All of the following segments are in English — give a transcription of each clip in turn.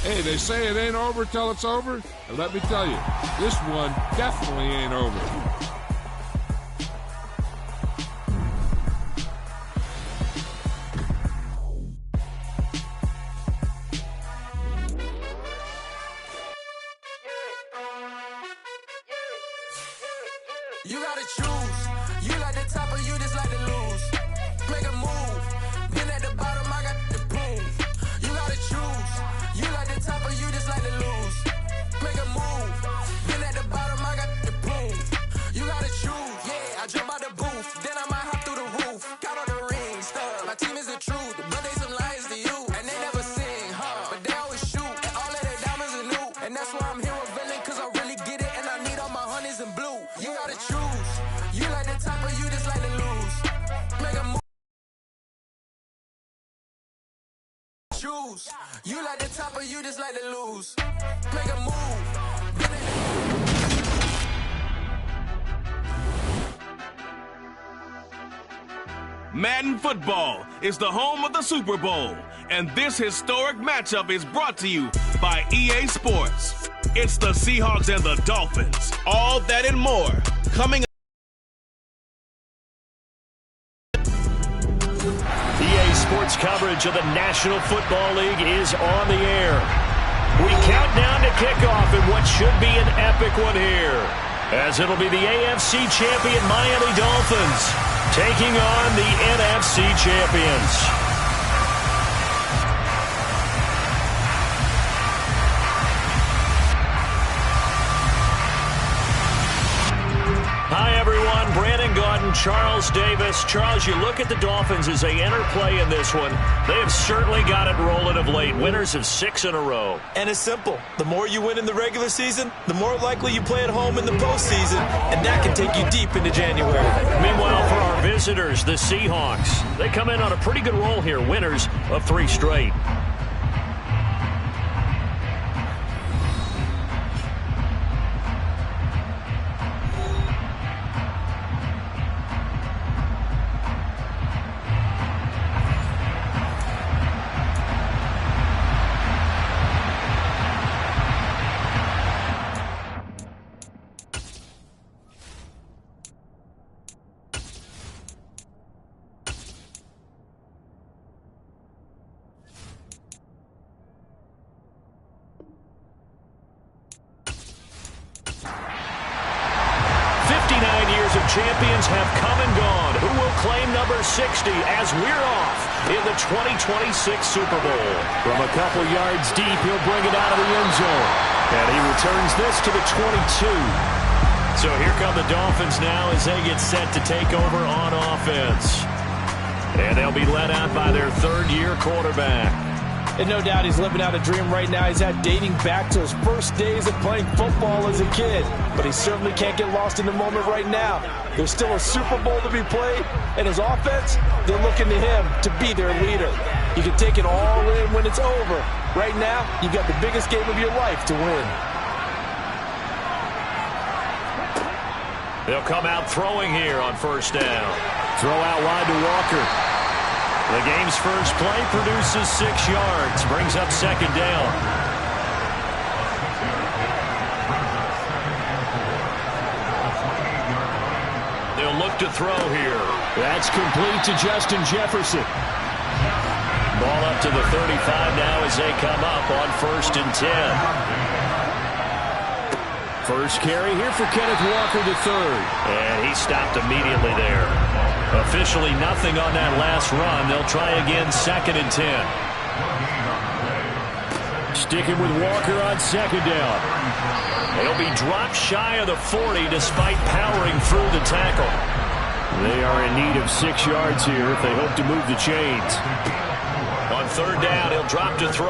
Hey, they say it ain't over till it's over. And let me tell you, this one definitely ain't over. You gotta choose. You like the top or you just like to lose. Make a move. Then at the bottom, I got the prove. You gotta choose. You like the top or you just like to lose. Make a move. Then at the bottom, I got the prove. You gotta choose. Yeah, I jump out the booth. Then I might hop through the roof. Count on the ring stuff. My team is the truth. But they some liars to you. And they never sing, huh? But they always shoot. And all of their diamonds are new. And that's why I'm here a villain. Cause I really get it. And I need all my honeys in blue. You gotta choose. You like the top or you just like to lose. Make a move. Choose. You like the top or you just like to lose. Make a move. Madden Football is the home of the Super Bowl, and this historic matchup is brought to you by EA Sports. It's the Seahawks and the Dolphins. All that and more coming up. EA Sports coverage of the National Football League is on the air. We count down to kickoff in what should be an epic one here, as it'll be the AFC champion Miami Dolphins taking on the NFC champions. Hi, everyone. Brandon Gaudin, Charles Davis. Charles, you look at the Dolphins as they enter play in this one. They have certainly got it rolling of late. Winners of 6 in a row. And it's simple. The more you win in the regular season, the more likely you play at home in the postseason, and that can take you deep into January. Meanwhile, for our visitors, the Seahawks, they come in on a pretty good roll here. Winners of 3 straight. Champions have come and gone. Who will claim number 60 as we're off in the 2026 Super Bowl? From a couple yards deep, he'll bring it out of the end zone. And he returns this to the 22. So here come the Dolphins now as they get set to take over on offense. And they'll be led out by their third-year quarterback. And no doubt he's living out a dream right now. He's had dating back to his first days of playing football as a kid. But he certainly can't get lost in the moment right now. There's still a Super Bowl to be played, and his offense, they're looking to him to be their leader. You can take it all in when it's over. Right now, you've got the biggest game of your life to win. They'll come out throwing here on first down. Throw out wide to Walker. The game's first play produces 6 yards, brings up second down. They'll look to throw here. That's complete to Justin Jefferson. Ball up to the 35 now as they come up on 1st and 10. First carry here for Kenneth Walker III. And he stopped immediately there. Officially nothing on that last run. They'll try again 2nd and 10. Sticking with Walker on second down. They'll be dropped shy of the 40 despite powering through the tackle. They are in need of 6 yards here if they hope to move the chains. On third down, he'll drop to throw.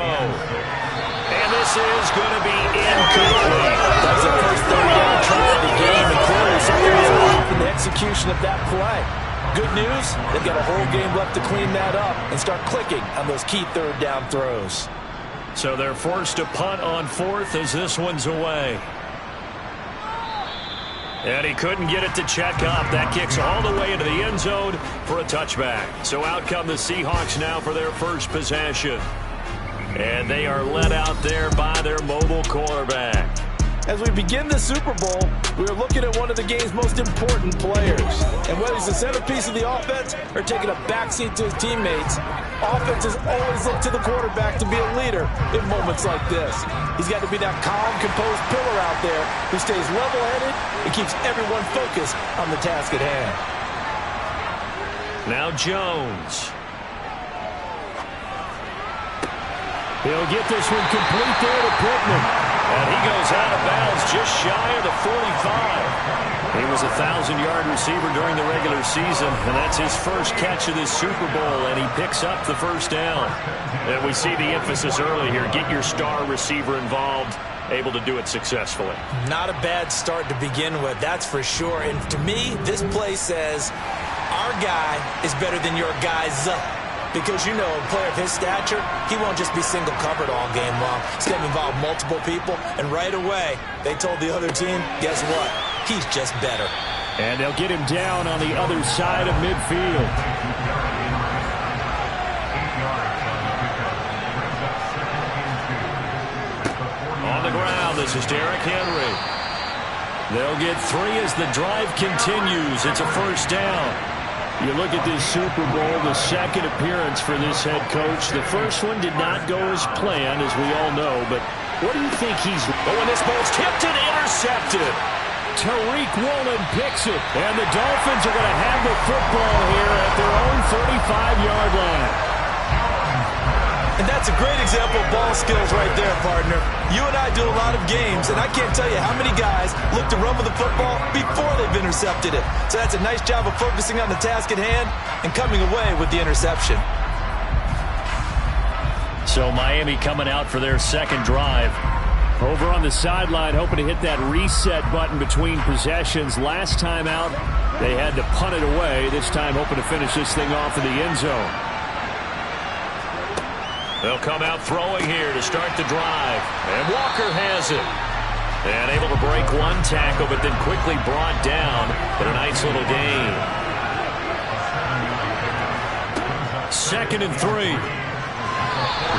And this is going to be incomplete. That's the first third down try of the game, and clearly something is off in the execution of that play. Good news, they've got a whole game left to clean that up and start clicking on those key third down throws. So they're forced to punt on 4th as this one's away. And he couldn't get it to check up. That kicks all the way into the end zone for a touchback. So out come the Seahawks now for their first possession. And they are led out there by their mobile quarterback. As we begin the Super Bowl, we are looking at one of the game's most important players. And whether he's the centerpiece of the offense or taking a backseat to his teammates, offenses always look to the quarterback to be a leader in moments like this. He's got to be that calm, composed pillar out there who stays level-headed and keeps everyone focused on the task at hand. Now Jones. He'll get this one complete there to Pittman. And he goes out of bounds just shy of the 45. He was a 1,000-yard receiver during the regular season, and that's his first catch of this Super Bowl, and he picks up the first down. And we see the emphasis early here. Get your star receiver involved, able to do it successfully. Not a bad start to begin with, that's for sure. And to me, this play says our guy is better than your guy's. Because, you know, a player of his stature, he won't just be single covered all game long. He's going to involve multiple people. And right away, they told the other team, guess what? He's just better. And they'll get him down on the other side of midfield. On the ground, this is Derrick Henry. They'll get 3 as the drive continues. It's a first down. You look at this Super Bowl, the second appearance for this head coach. The first one did not go as planned, as we all know. But what do you think he's... Oh, and this ball's tipped and intercepted. Tariq Woolen picks it. And the Dolphins are going to have the football here at their own 35-yard line. And that's a great example of ball skills right there, partner. You and I do a lot of games, and I can't tell you how many guys look to run with the football before they've intercepted it. So that's a nice job of focusing on the task at hand and coming away with the interception. So Miami coming out for their second drive. Over on the sideline, hoping to hit that reset button between possessions. Last time out, they had to punt it away. This time hoping to finish this thing off in the end zone. They'll come out throwing here to start the drive. And Walker has it. And able to break one tackle, but then quickly brought down in a nice little gain. 2nd and 3.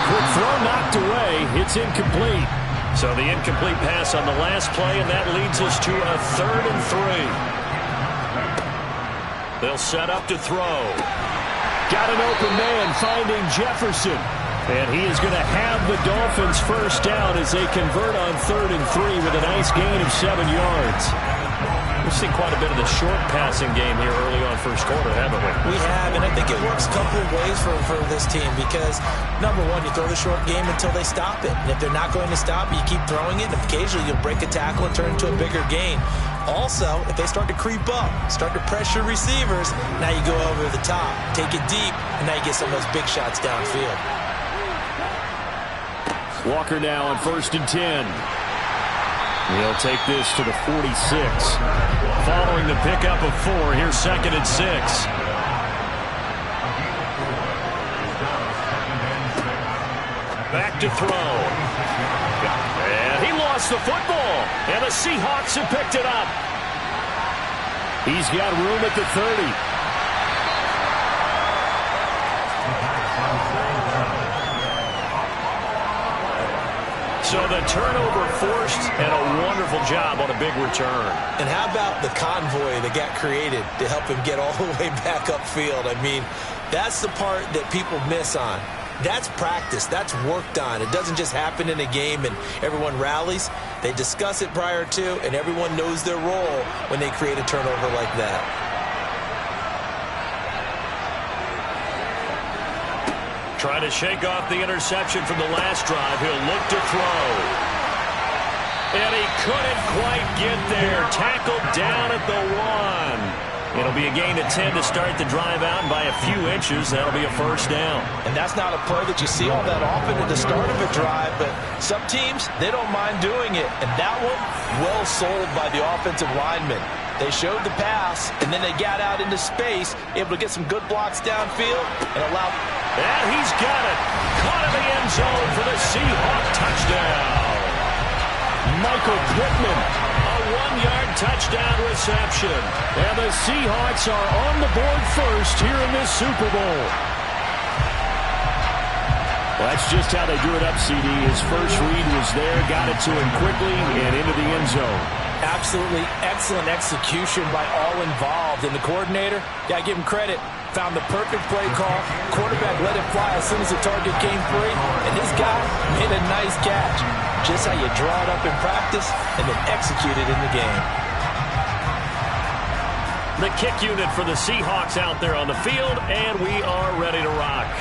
Quick throw knocked away. It's incomplete. So the incomplete pass on the last play, and that leads us to a 3rd and 3. They'll set up to throw. Got an open man finding Jefferson. And he is going to have the Dolphins first down as they convert on 3rd and 3 with a nice gain of 7 yards. We've seen quite a bit of the short passing game here early on first quarter, haven't we? We have, and I think it works a couple of ways for this team because, number one, you throw the short game until they stop it. And if they're not going to stop it, you keep throwing it, and occasionally you'll break a tackle and turn it into a bigger gain. Also, if they start to creep up, start to pressure receivers, now you go over the top, take it deep, and now you get some of those big shots downfield. Walker now on 1st and 10. He'll take this to the 46. Following the pickup of 4, here's 2nd and 6. Back to throw. And he lost the football. And the Seahawks have picked it up. He's got room at the 30. So the turnover forced and a wonderful job on a big return. And how about the convoy that got created to help him get all the way back upfield? I mean, that's the part that people miss on. That's practice. That's worked on. It doesn't just happen in a game and everyone rallies. They discuss it prior to, and everyone knows their role when they create a turnover like that. Trying to shake off the interception from the last drive. He'll look to throw. And he couldn't quite get there. Tackled down at the 1. It'll be a gain of 10 to start the drive out, and by a few inches, that'll be a first down. And that's not a play that you see all that often at the start of a drive, but some teams, they don't mind doing it. And that one, well sold by the offensive lineman. They showed the pass, and then they got out into space, able to get some good blocks downfield, and allow... And he's got it. Caught in the end zone for the Seahawk touchdown. Michael Pittman, a 1-yard touchdown reception. And the Seahawks are on the board first here in this Super Bowl. Well, that's just how they drew it up, CD. His first read was there, got it to him quickly, and into the end zone. Absolutely excellent execution by all involved. And the coordinator, got to give him credit, found the perfect play call. Quarterback let it fly as soon as the target came free, and his guy made a nice catch. Just how you draw it up in practice and then execute it in the game. The kick unit for the Seahawks out there on the field, and we are ready to rock.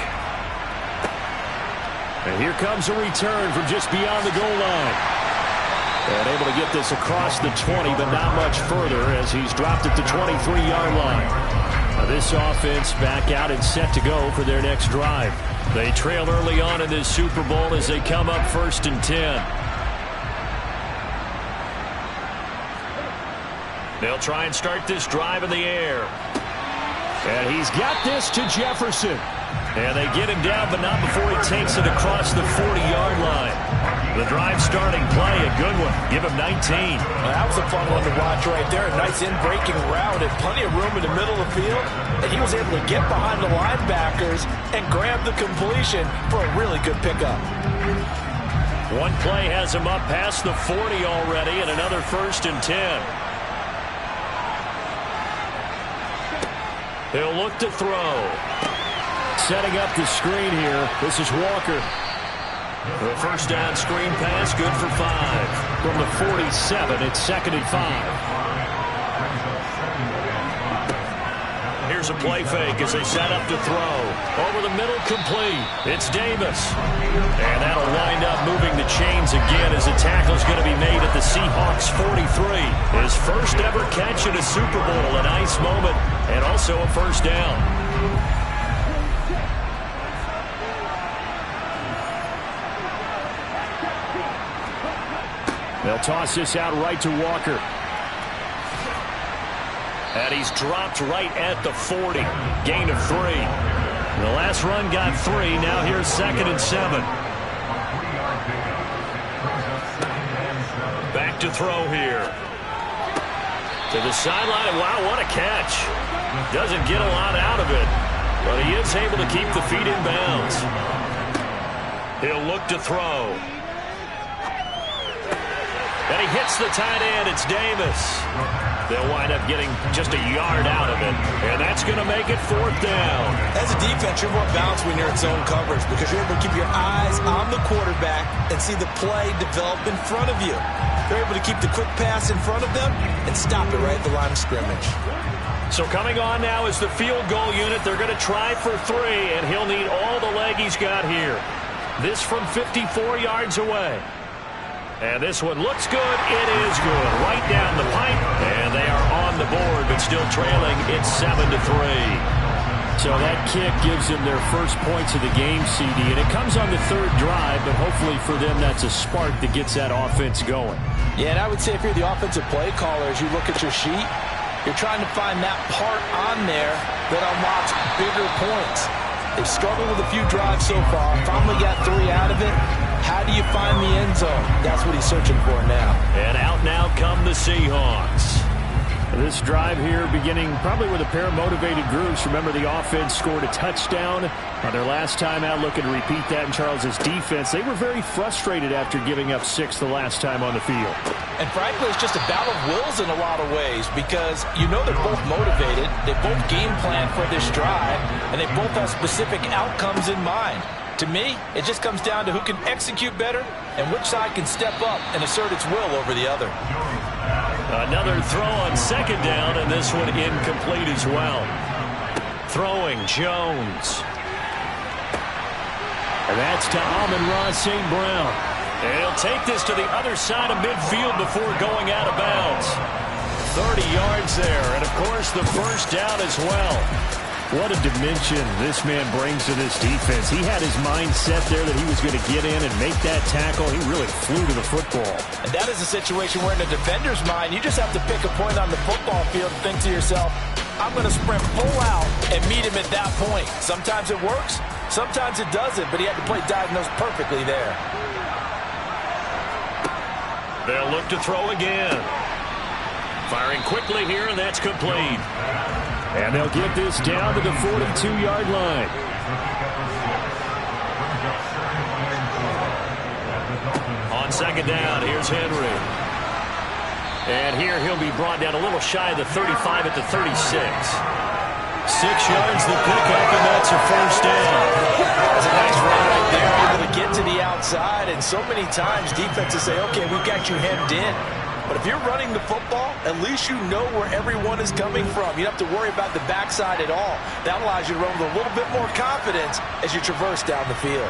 And here comes a return from just beyond the goal line. And able to get this across the 20, but not much further as he's dropped at the 23-yard line. Now this offense back out and set to go for their next drive. They trail early on in this Super Bowl as they come up 1st and 10. They'll try and start this drive in the air. And he's got this to Jefferson. And they get him down, but not before he takes it across the 40-yard line. The drive starting play, a good one. Give him 19. Well, that was a fun one to watch right there. A nice in-breaking route and plenty of room in the middle of the field. And he was able to get behind the linebackers and grab the completion for a really good pickup. One play has him up past the 40 already, and another 1st and 10. He'll look to throw. Setting up the screen here. This is Walker. The first down screen pass, good for 5. From the 47, it's 2nd and 5. Here's a play fake as they set up to throw. Over the middle, complete. It's Davis. And that'll wind up moving the chains again as the tackle's going to be made at the Seahawks 43. His first ever catch in a Super Bowl, a nice moment, and also a first down. They'll toss this out right to Walker. And he's dropped right at the 40. Gain of 3. The last run got 3. Now here's 2nd and 7. Back to throw here. To the sideline. Wow, what a catch. Doesn't get a lot out of it, but he is able to keep the feet in bounds. He'll look to throw. And he hits the tight end. It's Davis. They'll wind up getting just a yard out of it. And that's going to make it 4th down. As a defense, you're more balanced when you're in zone coverage because you're able to keep your eyes on the quarterback and see the play develop in front of you. They're able to keep the quick pass in front of them and stop it right at the line of scrimmage. So coming on now is the field goal unit. They're going to try for 3, and he'll need all the leg he's got here. This from 54 yards away. And this one looks good. It is good. Right down the pipe. And they are on the board, but still trailing. It's 7-3. So that kick gives them their first points of the game, CD. And it comes on the 3rd drive, but hopefully for them that's a spark that gets that offense going. Yeah, and I would say if you're the offensive play caller, as you look at your sheet, you're trying to find that part on there that unlocks bigger points. They've struggled with a few drives so far. Finally got 3 out of it. How do you find the end zone? That's what he's searching for now. And out now come the Seahawks. This drive here beginning probably with a pair of motivated groups. Remember, the offense scored a touchdown on their last time out. Looking to repeat that in Charles's defense. They were very frustrated after giving up 6 the last time on the field. And frankly, it's just a battle of wills in a lot of ways because you know they're both motivated. They both game plan for this drive, and they both have specific outcomes in mind. To me, it just comes down to who can execute better and which side can step up and assert its will over the other. Another throw on 2nd down, and this one incomplete as well. Throwing Jones. And that's to Amon-Ra St. Brown. And he'll take this to the other side of midfield before going out of bounds. 30 yards there, and of course the first down as well. What a dimension this man brings to this defense. He had his mind set there that he was going to get in and make that tackle. He really flew to the football. And that is a situation where in a defender's mind, you just have to pick a point on the football field and think to yourself, I'm going to sprint full out and meet him at that point. Sometimes it works, sometimes it doesn't, but he had to play diagnose perfectly there. They'll look to throw again. Firing quickly here, and that's complete. And they'll get this down to the 42-yard line. On second down, here's Henry. And here he'll be brought down a little shy of the 35 at the 36. 6 yards the pickup, and that's a first down. That's a nice run right there, able to get to the outside. And so many times defenses say, okay, we've got you hemmed in. But if you're running the football, at least you know where everyone is coming from. You don't have to worry about the backside at all. That allows you to run with a little bit more confidence as you traverse down the field.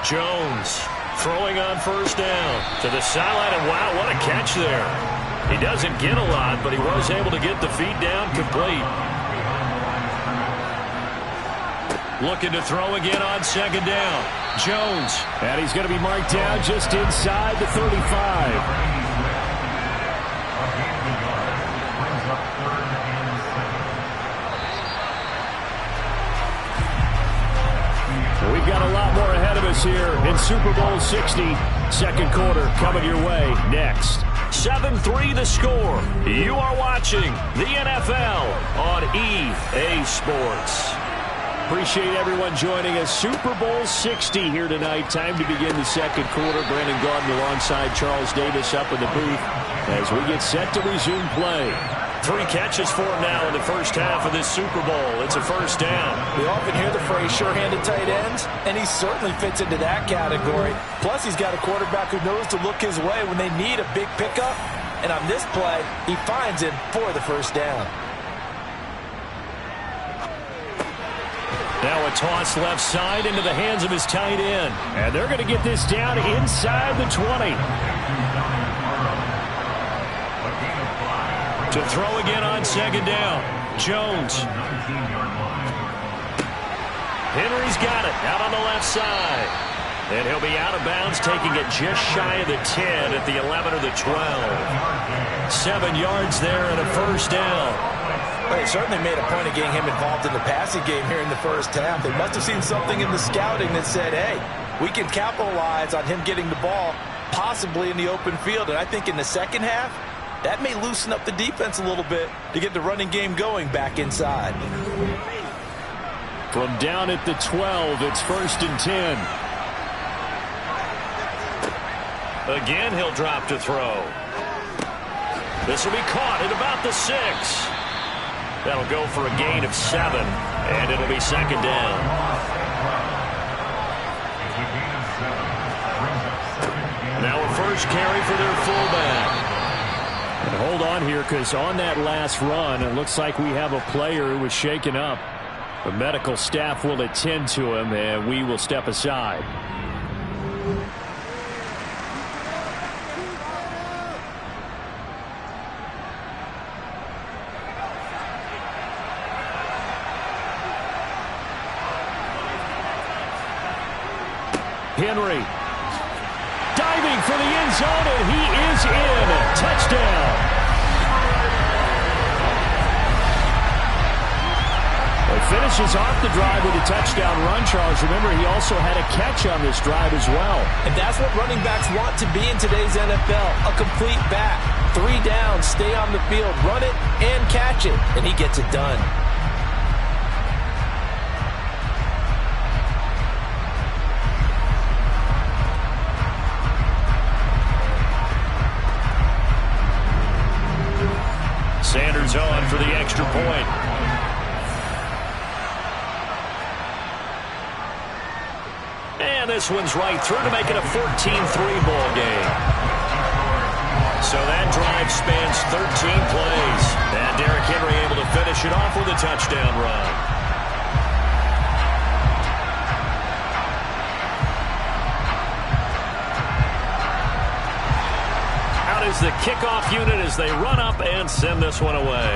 Jones throwing on first down to the sideline, and wow, what a catch there. He doesn't get a lot, but he was able to get the feet down complete. Looking to throw again on second down. Jones. And he's going to be marked down just inside the 35. We've got a lot more ahead of us here in Super Bowl 60. Second quarter coming your way next. 7-3 the score. You are watching the NFL on EA Sports. Appreciate everyone joining us. Super Bowl 60 here tonight. Time to begin the second quarter. Brandon Gaudin alongside Charles Davis up in the booth as we get set to resume play. 3 catches for him now in the first half of this Super Bowl. It's a first down. We often hear the phrase sure-handed tight ends, and he certainly fits into that category. Plus, he's got a quarterback who knows to look his way when they need a big pickup. And on this play, he finds him for the first down. Now a toss left side into the hands of his tight end. And they're going to get this down inside the 20. To throw again on second down. Jones. Henry's got it out on the left side. And he'll be out of bounds, taking it just shy of the 10 at the 11 or the 12. 7 yards there and a first down. Well, they certainly made a point of getting him involved in the passing game here in the first half. They must have seen something in the scouting that said, hey, we can capitalize on him getting the ball possibly in the open field. And I think in the second half, that may loosen up the defense a little bit to get the running game going back inside. From down at the 12, it's first and 10. Again, he'll drop to throw. This will be caught at about the 6. That'll go for a gain of 7, and it'll be second down. Now a first carry for their fullback. And hold on here, because on that last run, it looks like we have a player who was shaken up. The medical staff will attend to him, and we will step aside. Henry diving for the end zone, and he is in. Touchdown. He finishes off the drive with a touchdown run, Charles. Remember, he also had a catch on this drive as well. And that's what running backs want to be in today's NFL, a complete back. 3 downs, stay on the field, run it, and catch it. And he gets it done. Sanders on for the extra point. And this one's right through to make it a 14-3 ball game. So that drive spans 13 plays. And Derrick Henry able to finish it off with a touchdown run. Is the kickoff unit as they run up and send this one away.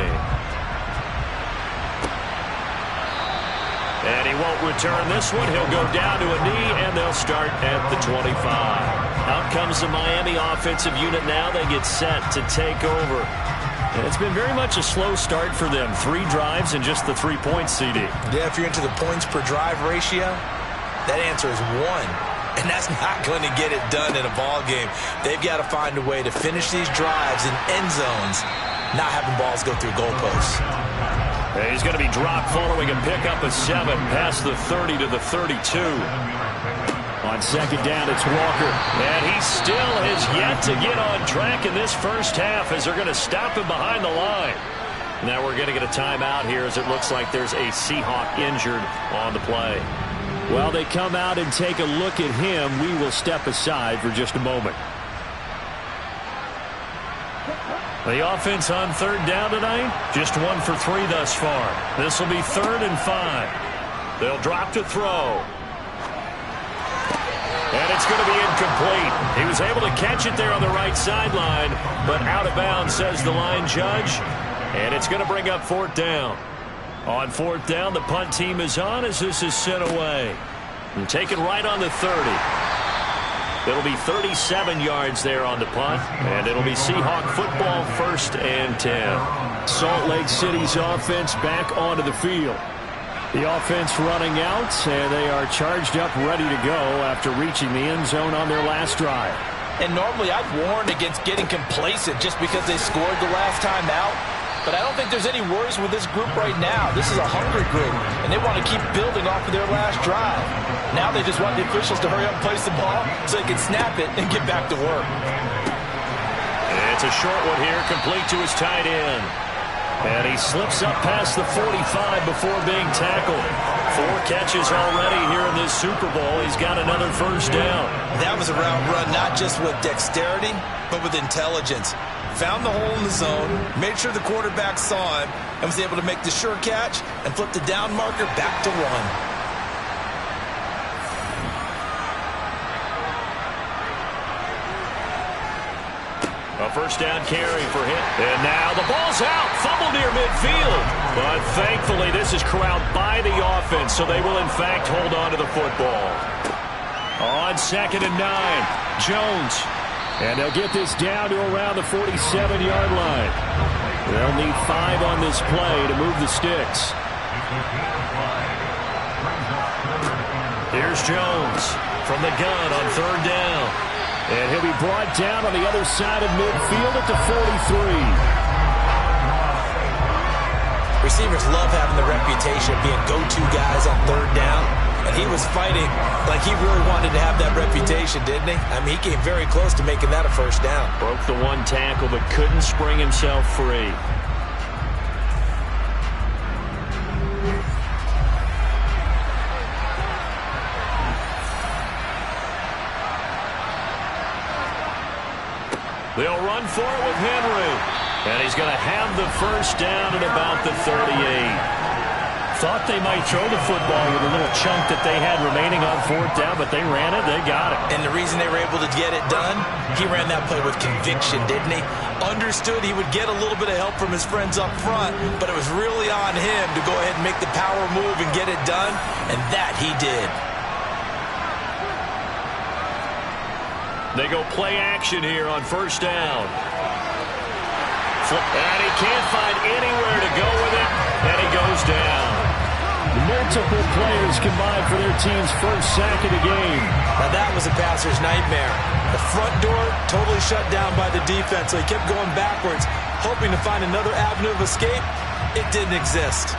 And he won't return this one. He'll go down to a knee, and they'll start at the 25. Out comes the Miami offensive unit now. They get set to take over. And it's been very much a slow start for them. 3 drives and just the 3 points, CD. Yeah, if you're into the points per drive ratio, that answer is 1. And that's not going to get it done in a ball game. They've got to find a way to finish these drives in end zones, not having balls go through goalposts. He's going to be dropped following a pickup of 7 past the 30 to the 32. On second down, it's Walker. And he still has yet to get on track in this first half as they're going to stop him behind the line. Now we're going to get a timeout here as it looks like there's a Seahawk injured on the play. While they come out and take a look at him, we will step aside for just a moment. The offense on third down tonight, just 1 for 3 thus far. This will be 3rd and 5. They'll drop to throw. And it's going to be incomplete. He was able to catch it there on the right sideline, but out of bounds, says the line judge. And it's going to bring up 4th down. On 4th down, the punt team is on as this is sent away. And taken right on the 30. It'll be 37 yards there on the punt, and it'll be Seahawk football 1st and 10. Salt Lake City's offense back onto the field. The offense running out, and they are charged up, ready to go after reaching the end zone on their last drive. And normally I'd warn against getting complacent just because they scored the last time out. But I don't think there's any worries with this group right now. This is a hungry group, and they want to keep building off of their last drive. Now they just want the officials to hurry up and place the ball so they can snap it and get back to work. It's a short one here, complete to his tight end. And he slips up past the 45 before being tackled. 4 catches already here in this Super Bowl. He's got another 1st down. That was a route run not just with dexterity, but with intelligence. Found the hole in the zone, made sure the quarterback saw him, and was able to make the sure catch and flip the down marker back to 1. A 1st down carry for him. And now the ball's out. Fumble near midfield. But thankfully this is corralled by the offense, so they will in fact hold on to the football. On 2nd and 9, Jones. And they'll get this down to around the 47-yard line. They'll need 5 on this play to move the sticks. Here's Jones from the gun on 3rd down. And he'll be brought down on the other side of midfield at the 43. Receivers love having the reputation of being go-to guys on 3rd down. And he was fighting like he really wanted to have that reputation, didn't he? I mean, he came very close to making that a 1st down. Broke the 1 tackle, but couldn't spring himself free. They'll run for it with Henry. And he's going to have the 1st down at about the 38. Thought they might throw the football with a little chunk that they had remaining on 4th down, but they ran it, they got it. And the reason they were able to get it done, he ran that play with conviction, didn't he? Understood he would get a little bit of help from his friends up front, but it was really on him to go ahead and make the power move and get it done, and that he did. They go play action here on 1st down. And he can't find anywhere to go with it, and he goes down. Multiple players combined for their team's 1st sack of the game. Now that was a passer's nightmare. The front door totally shut down by the defense, so he kept going backwards, hoping to find another avenue of escape. It didn't exist.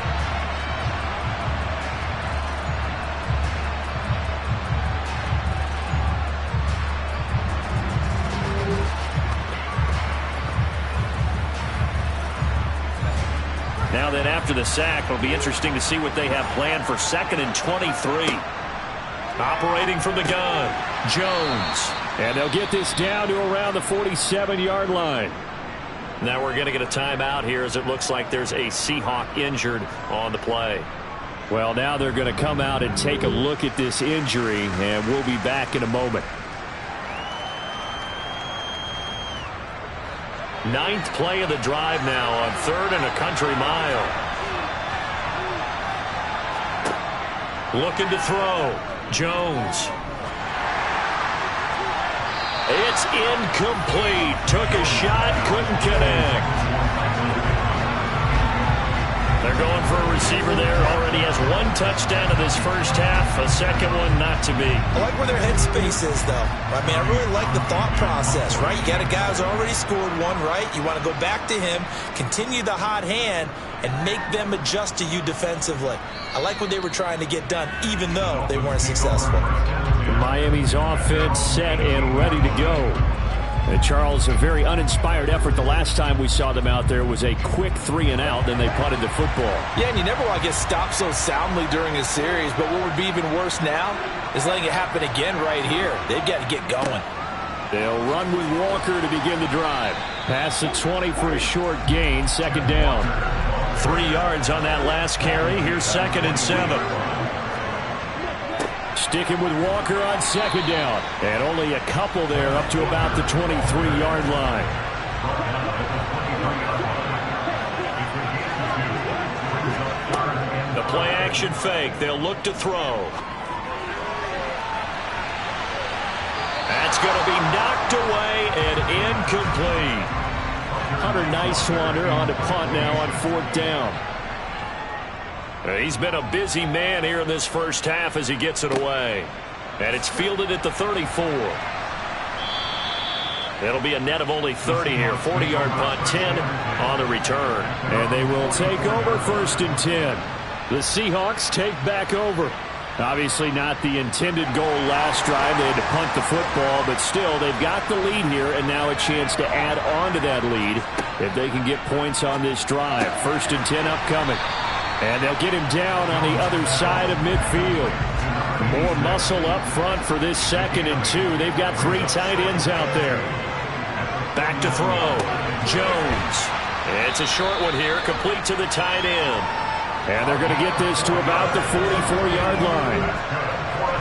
Now then, after the sack, it'll be interesting to see what they have planned for 2nd and 23. Operating from the gun, Jones. And they'll get this down to around the 47-yard line. Now we're going to get a timeout here as it looks like there's a Seahawk injured on the play. Well, now they're going to come out and take a look at this injury, and we'll be back in a moment. 9th play of the drive now on 3rd and a country mile. Looking to throw. Jones. It's incomplete. Took a shot, couldn't connect. They're going for a receiver there. Already has one touchdown in this first half. A second one not to be. I like where their headspace is, though. I mean, I really like the thought process, right? You got a guy who's already scored one, right? You want to go back to him, continue the hot hand, and make them adjust to you defensively. I like what they were trying to get done, even though they weren't successful. Miami's offense set and ready to go. And Charles, a very uninspired effort. The last time we saw them out there was a quick 3-and-out, then they punted the football. Yeah, and you never want to get stopped so soundly during a series, but what would be even worse now is letting it happen again right here. They've got to get going. They'll run with Walker to begin the drive. Pass the 20 for a short gain, second down. 3 yards on that last carry. Here's 2nd and 7. Sticking with Walker on second down. And only a couple there up to about the 23-yard line. The play-action fake. They'll look to throw. That's going to be knocked away and incomplete. Hunter Nicewander on to punt now on 4th down. He's been a busy man here in this first half as he gets it away. And it's fielded at the 34. It'll be a net of only 30 here. 40-yard punt, 10 on the return. And they will take over 1st and 10. The Seahawks take back over. Obviously not the intended goal last drive. They had to punt the football, but still they've got the lead here and now a chance to add on to that lead if they can get points on this drive. 1st and 10 upcoming. And they'll get him down on the other side of midfield. More muscle up front for this 2nd and 2. They've got 3 tight ends out there. Back to throw. Jones. It's a short one here, complete to the tight end. And they're going to get this to about the 44-yard line.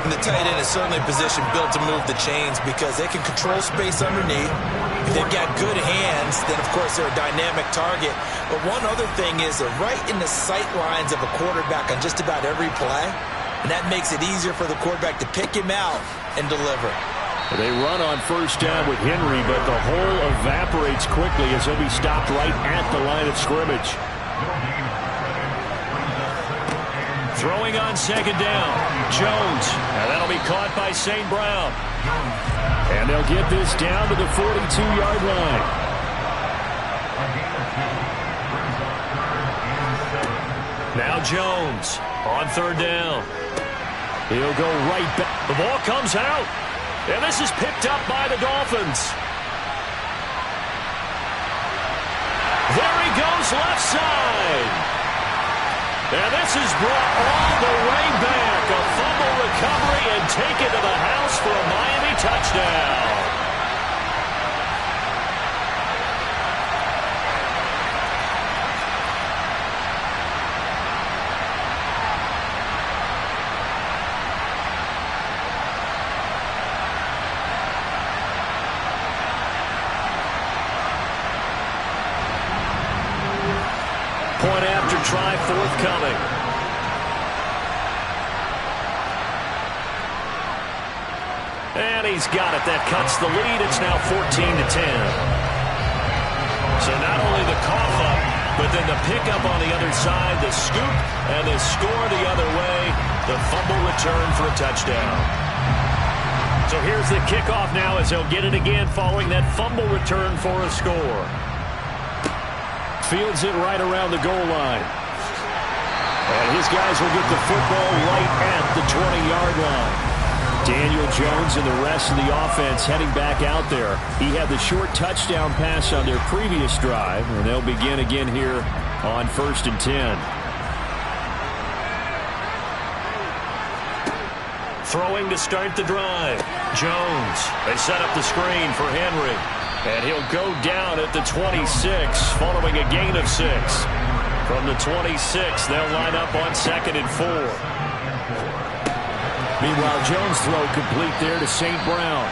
And the tight end is certainly a position built to move the chains because they can control space underneath. If they've got good hands, then, of course, they're a dynamic target. But one other thing is they're right in the sight lines of a quarterback on just about every play. And that makes it easier for the quarterback to pick him out and deliver. They run on 1st down with Henry, but the hole evaporates quickly as he'll be stopped right at the line of scrimmage. Throwing on 2nd down. Jones. And that'll be caught by St. Brown. And they'll get this down to the 42-yard line. Now Jones on 3rd down. He'll go right back. The ball comes out. And this is picked up by the Dolphins. There he goes left side. And this is brought all the way back. A fumble recovery and taken to the house for a Miami touchdown. Point after try forthcoming. And he's got it. That cuts the lead. It's now 14-10. So not only the cough up, but then the pickup on the other side, the scoop, and the score the other way. The fumble return for a touchdown. So here's the kickoff now as they'll get it again following that fumble return for a score. Fields it right around the goal line. And his guys will get the football right at the 20-yard line. Daniel Jones and the rest of the offense heading back out there. He had the short touchdown pass on their previous drive, and they'll begin again here on 1st and 10. Throwing to start the drive. Jones. They set up the screen for Henry. And he'll go down at the 26 following a gain of 6. From the 26, they'll line up on 2nd and 4. Meanwhile, Jones' throw complete there to St. Brown.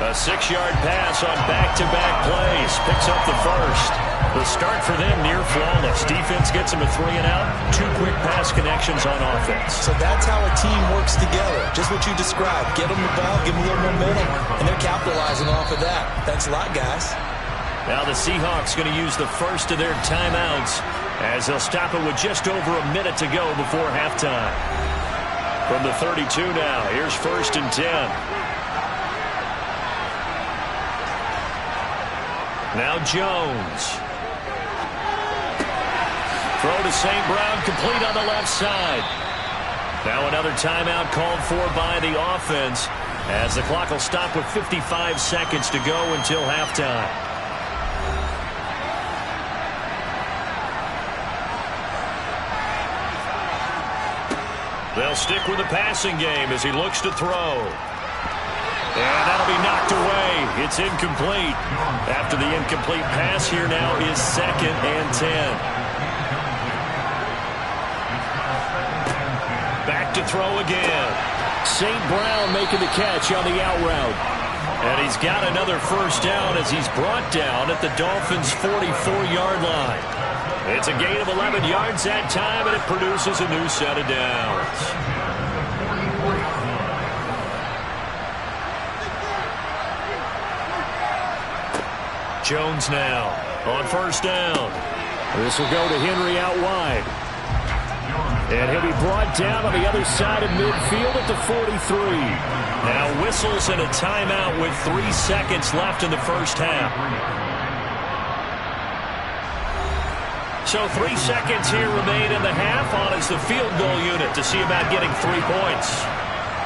A 6-yard pass on back-to-back plays. Picks up the first. The start for them near flawless. Defense gets them a 3-and-out. 2 quick pass connections on offense. So that's how a team works together. Just what you described. Get them the ball, give them a little momentum, and they're capitalizing off of that. Thanks a lot, guys. Now the Seahawks going to use the first of their timeouts as they'll stop it with just over a minute to go before halftime. From the 32 now, here's 1st and 10. Now Jones. Throw to St. Brown, complete on the left side. Now another timeout called for by the offense as the clock will stop with 55 seconds to go until halftime. They'll stick with the passing game as he looks to throw. And that'll be knocked away. It's incomplete. After the incomplete pass, here now is 2nd and 10. Back to throw again. St. Brown making the catch on the out route. And he's got another first down as he's brought down at the Dolphins' 44-yard line. It's a gain of 11 yards that time, and it produces a new set of downs. Jones now on 1st down. This will go to Henry out wide. And he'll be brought down on the other side of midfield at the 43. Now whistles and a timeout with 3 seconds left in the first half. So 3 seconds here remain in the half on as the field goal unit to see about getting 3 points.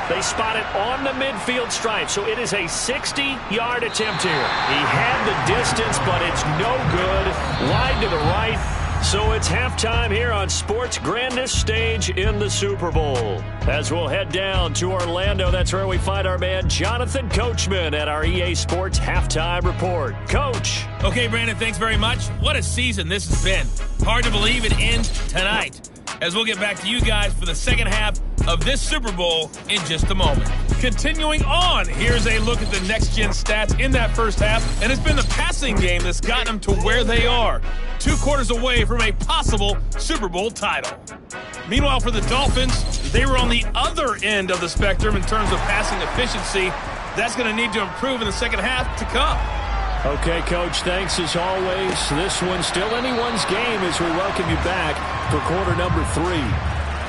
They spot it on the midfield stripe, so it is a 60-yard attempt here. He had the distance, but it's no good. Wide to the right. So it's halftime here on sports' grandest stage in the Super Bowl. As we'll head down to Orlando, that's where we find our man Jonathan Coachman at our EA Sports Halftime Report. Coach. Okay, Brandon, thanks very much. What a season this has been. Hard to believe it ends tonight, as we'll get back to you guys for the second half of this Super Bowl in just a moment. Continuing on, here's a look at the next-gen stats in that first half, and it's been the passing game that's gotten them to where they are, 2 quarters away from a possible Super Bowl title. Meanwhile, for the Dolphins, they were on the other end of the spectrum in terms of passing efficiency. That's going to need to improve in the second half to come. Okay, Coach, thanks as always. This one's still anyone's game as we welcome you back for quarter number 3.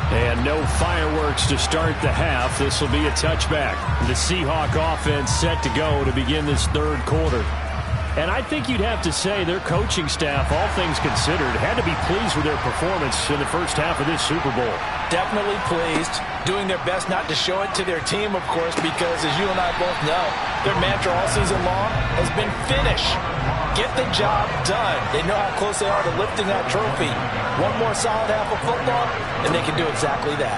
And no fireworks to start the half. This will be a touchback. The Seahawk offense set to go to begin this 3rd quarter. And I think you'd have to say their coaching staff, all things considered, had to be pleased with their performance in the first half of this Super Bowl. Definitely pleased, doing their best not to show it to their team, of course, because as you and I both know, their mantra all season long has been finish. Get the job done. They know how close they are to lifting that trophy. One more solid half of football, and they can do exactly that.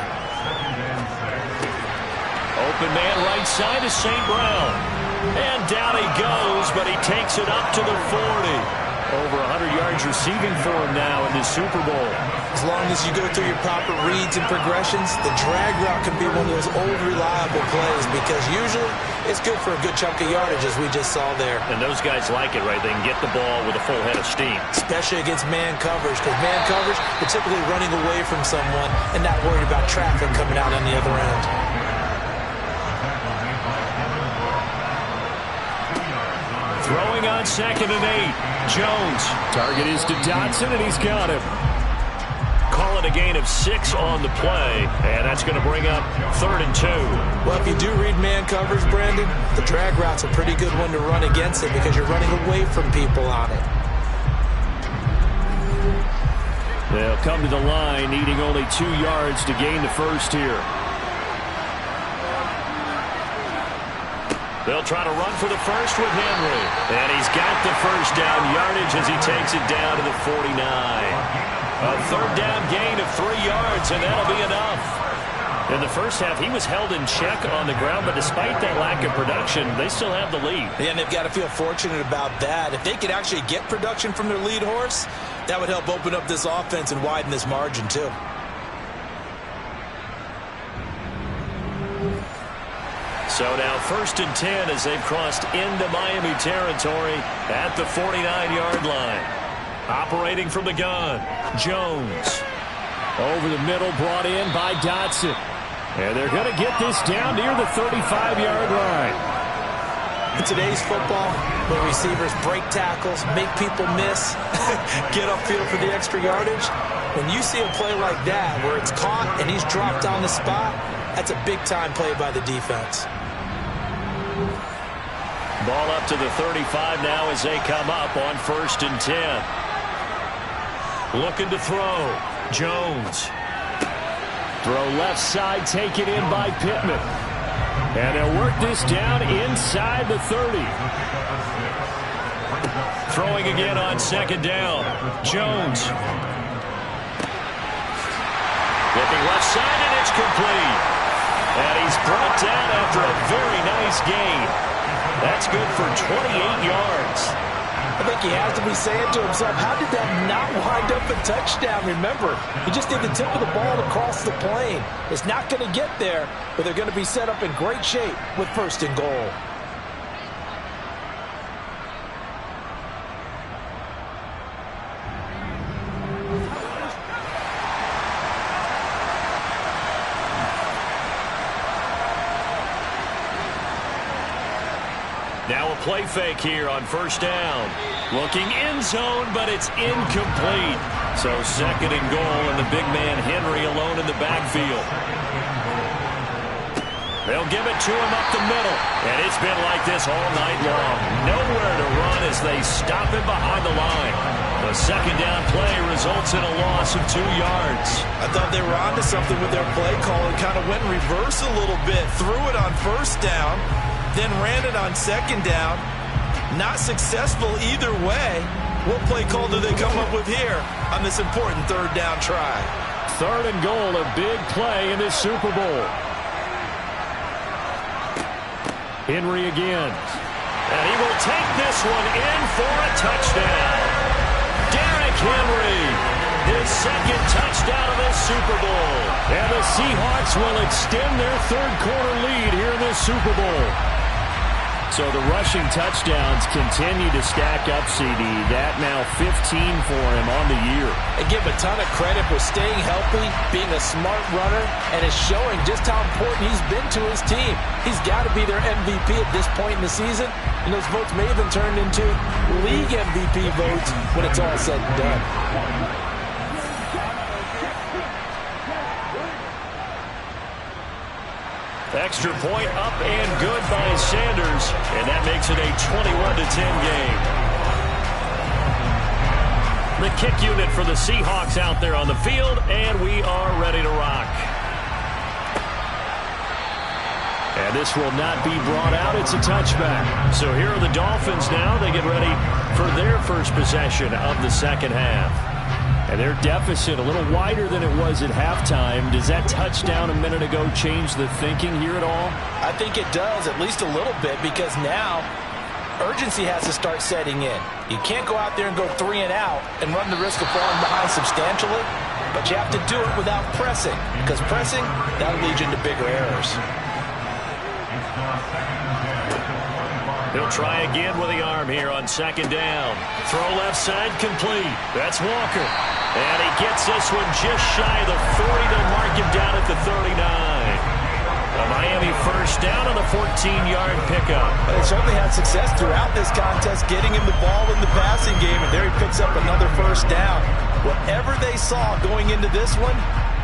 Open man right side is St. Brown. And down he goes, but he takes it up to the 40. Over 100 yards receiving for him now in this Super Bowl. As long as you go through your proper reads and progressions, the drag route can be one of those old reliable plays because usually it's good for a good chunk of yardage, as we just saw there. And those guys like it, right? They can get the ball with a full head of steam. Especially against man coverage, because man coverage, they're typically running away from someone and not worried about traffic coming out on the other end. Throwing on 2nd and 8. Jones. Target is to Dotson, and he's got him. Call it a gain of 6 on the play, and that's going to bring up 3rd and 2. Well, if you do read man coverage, Brandon, the drag route's a pretty good one to run against it because you're running away from people on it. They'll come to the line, needing only 2 yards to gain the first here. They'll try to run for the first with Henry. And he's got the first down yardage as he takes it down to the 49. A 3rd down gain of 3 yards, and that'll be enough. In the first half, he was held in check on the ground, but despite that lack of production, they still have the lead. And they've got to feel fortunate about that. If they could actually get production from their lead horse, that would help open up this offense and widen this margin, too. So now 1st and 10 as they've crossed into Miami territory at the 49-yard line. Operating from the gun, Jones. Over the middle, brought in by Dotson. And they're going to get this down near the 35-yard line. In today's football, where receivers break tackles, make people miss, get upfield for the extra yardage, when you see a play like that where it's caught and he's dropped on the spot, that's a big-time play by the defense. Ball up to the 35 now as they come up on 1st and 10. Looking to throw. Jones. Throw left side, taken in by Pittman. And they'll work this down inside the 30. Throwing again on 2nd down. Jones. Looking left side, and it's complete. And he's brought down after a very nice gain. That's good for 28 yards. I think he has to be saying to himself, how did that not wind up a touchdown? Remember, he just did the tip of the ball across the plane. It's not going to get there, but they're going to be set up in great shape with 1st and goal. Now a play fake here on 1st down. Looking end zone, but it's incomplete. So 2nd and goal, and the big man Henry alone in the backfield. They'll give it to him up the middle. And it's been like this all night long. Nowhere to run as they stop him behind the line. The 2nd down play results in a loss of 2 yards. I thought they were onto something with their play call and kind of went in reverse a little bit. Threw it on 1st down. Then ran it on 2nd down. Not successful either way. What play call do they come up with here on this important 3rd down try? 3rd and goal, a big play in this Super Bowl. Henry again. And he will take this one in for a touchdown. Derrick Henry, his 2nd touchdown of this Super Bowl. And the Seahawks will extend their 3rd quarter lead here in this Super Bowl. So the rushing touchdowns continue to stack up, CD. That now 15 for him on the year. And give him a ton of credit for staying healthy, being a smart runner, and is showing just how important he's been to his team. He's got to be their MVP at this point in the season, and those votes may have been turned into league MVP votes when it's all said and done. Extra point up and good by Sanders, and that makes it a 21-10 game. The kick unit for the Seahawks out there on the field, and we are ready to rock. And this will not be brought out. It's a touchback. So here are the Dolphins now. They get ready for their first possession of the 2nd half. And their deficit a little wider than it was at halftime. Does that touchdown a minute ago change the thinking here at all? I think it does, at least a little bit, because now urgency has to start setting in. You can't go out there and go 3 and out and run the risk of falling behind substantially, but you have to do it without pressing, because pressing, that'll lead you into bigger errors. He'll try again with the arm here on 2nd down. Throw left side complete. That's Walker. And he gets this one just shy of the 40. They'll mark him down at the 39. A Miami 1st down on a 14-yard pickup. They certainly had success throughout this contest, getting him the ball in the passing game, and there he picks up another 1st down. Whatever they saw going into this one,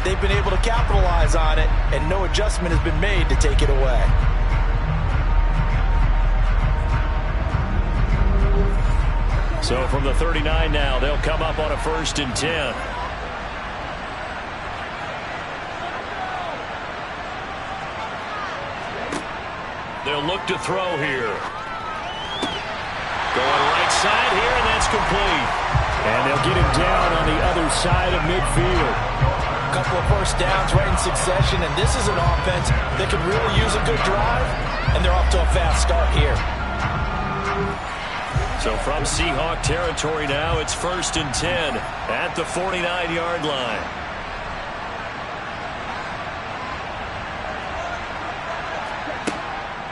they've been able to capitalize on it, and no adjustment has been made to take it away. So from the 39 now, they'll come up on a 1st and 10. They'll look to throw here. Going right side here, and that's complete. And they'll get him down on the other side of midfield. A couple of 1st downs right in succession, and this is an offense that can really use a good drive, and they're off to a fast start here. So from Seahawk territory now, it's 1st and 10 at the 49-yard line.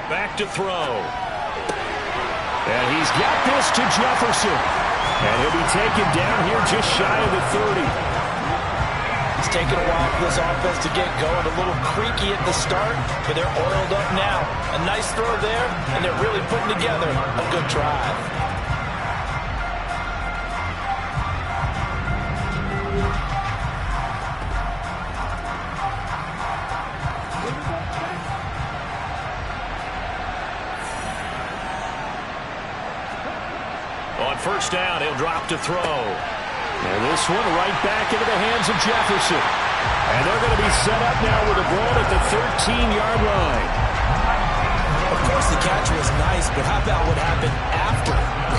Back to throw. And he's got this to Jefferson. And he'll be taken down here just shy of the 30. It's taken a while for this offense to get going. A little creaky at the start, but they're oiled up now. A nice throw there, and they're really putting together a good drive. On first down, he'll drop to throw. And this one right back into the hands of Jefferson. And they're going to be set up now with a ball at the 13-yard line. Of course, the catch was nice, but how about what happened after?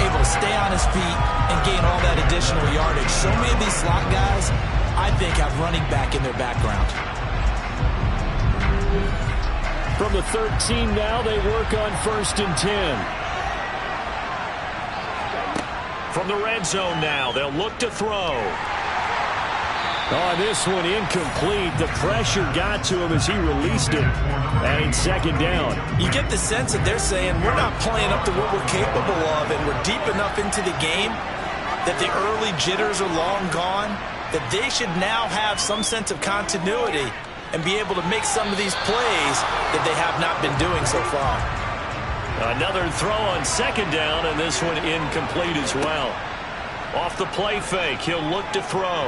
Able to stay on his feet and gain all that additional yardage. So many of these slot guys, I think, have running back in their background. From the 13 now, they work on 1st and 10. From the red zone now, they'll look to throw. Oh, this one incomplete. The pressure got to him as he released it. And it's 2nd down. You get the sense that they're saying we're not playing up to what we're capable of, and we're deep enough into the game that the early jitters are long gone, that they should now have some sense of continuity and be able to make some of these plays that they have not been doing so far. Another throw on 2nd down, and this one incomplete as well. Off the play fake, he'll look to throw.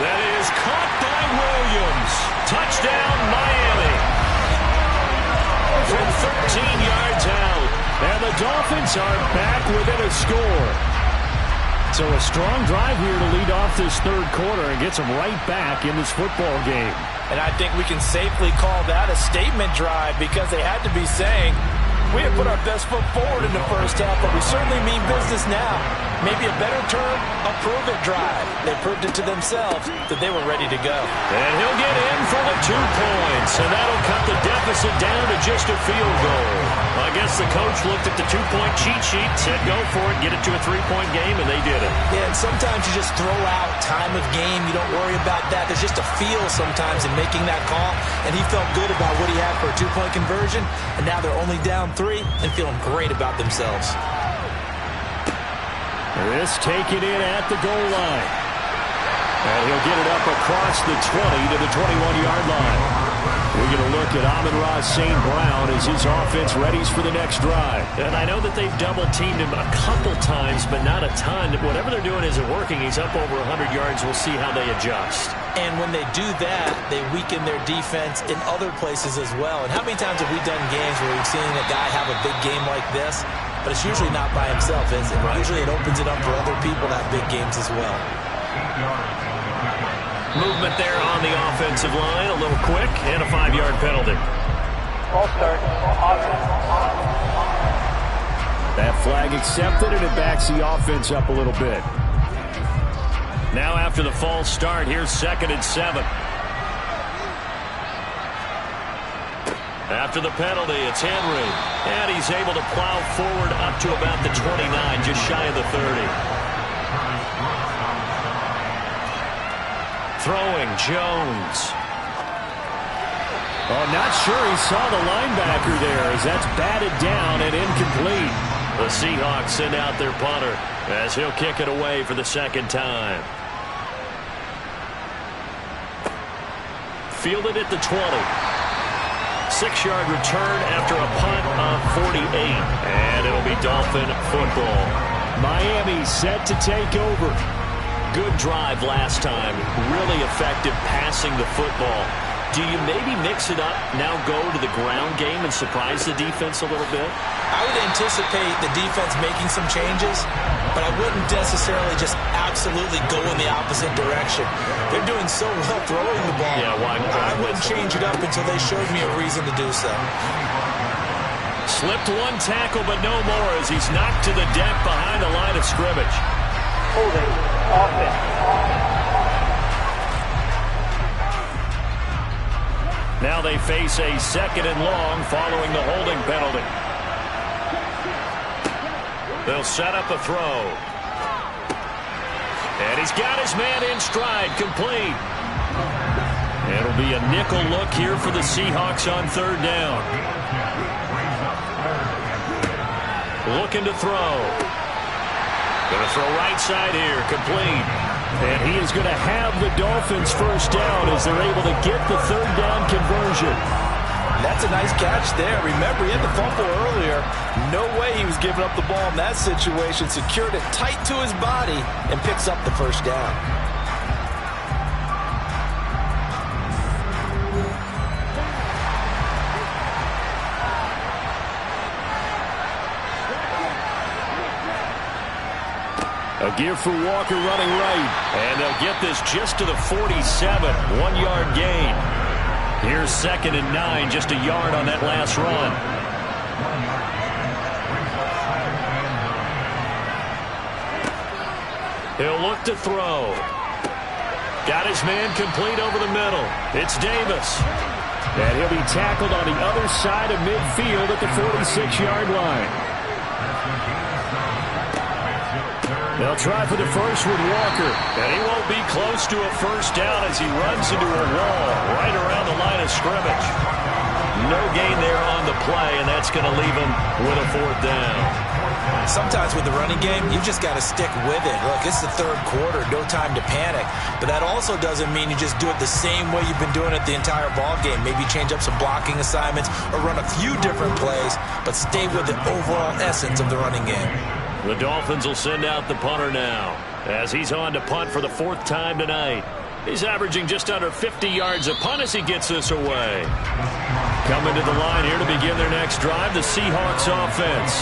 That is caught by Williams. Touchdown, Miami. From 13 yards out, and the Dolphins are back within a score. So a strong drive here to lead off this 3rd quarter and gets them right back in this football game. And I think we can safely call that a statement drive because they had to be saying, we have put our best foot forward in the first half, but we certainly mean business now. Maybe a better term, a prove-it drive. They proved it to themselves that they were ready to go. And he'll get in for the 2 points, and that'll cut the deficit down to just a field goal. I guess the coach looked at the 2-point cheat sheet, said go for it, get it to a 3-point game, and they did it. Yeah, and sometimes you just throw out time of game. You don't worry about that. There's just a feel sometimes in making that call, and he felt good about what he had for a 2-point conversion, and now they're only down 3 and feeling great about themselves. This taken in at the goal line. And he'll get it up across the 20 to the 21-yard line. We get a look at Amon-Ra St. Brown as his offense readies for the next drive. And I know that they've double-teamed him a couple times, but not a ton. Whatever they're doing isn't working. He's up over 100 yards. We'll see how they adjust. And when they do that, they weaken their defense in other places as well. And how many times have we done games where we've seen a guy have a big game like this? But it's usually not by himself, is it? Right. Usually it opens it up for other people to have big games as well. Movement there on the offensive line, a little quick, and a 5-yard penalty. Ball start. That flag accepted, and it backs the offense up a little bit. Now after the false start, here's 2nd and 7. After the penalty, it's Henry. And he's able to plow forward up to about the 29, just shy of the 30. Throwing, Jones. Oh, not sure he saw the linebacker there as that's batted down and incomplete. The Seahawks send out their punter as he'll kick it away for the 2nd time. Fielded at the 20. 6-yard return after a punt of 48. And it'll be Dolphin football. Miami set to take over. Good drive last time. Really effective passing the football. Do you maybe mix it up, now go to the ground game and surprise the defense a little bit? I would anticipate the defense making some changes, but I wouldn't necessarily just absolutely go in the opposite direction. They're doing so well throwing the ball. Yeah, why? I wouldn't change it up until they showed me a reason to do so. Slipped one tackle, but no more as he's knocked to the deck behind the line of scrimmage. Holding. Offense. Now they face a 2nd and long following the holding penalty. They'll set up a throw. And he's got his man in stride, complete. It'll be a nickel look here for the Seahawks on 3rd down. Looking to throw. Going to throw right side here, complete. And he is going to have the Dolphins first down as they're able to get the third down conversion. That's a nice catch there. Remember, he had the fumble earlier. No way he was giving up the ball in that situation. Secured it tight to his body and picks up the first down. A give for Walker running right. And they'll get this just to the 47. 1-yard gain. Here's 2nd and 9, just a yard on that last run. He'll look to throw. Got his man complete over the middle. It's Davis. And he'll be tackled on the other side of midfield at the 46-yard line. They'll try for the first with Walker. And he won't be close to a first down as he runs into a wall right around the line of scrimmage. No gain there on the play, and that's going to leave him with a 4th down. Sometimes with the running game, you just got to stick with it. Look, it's the third quarter, no time to panic. But that also doesn't mean you just do it the same way you've been doing it the entire ball game. Maybe change up some blocking assignments or run a few different plays, but stay with the overall essence of the running game. The Dolphins will send out the punter now as he's on to punt for the 4th time tonight. He's averaging just under 50 yards a punt as he gets this away. Coming to the line here to begin their next drive, the Seahawks offense.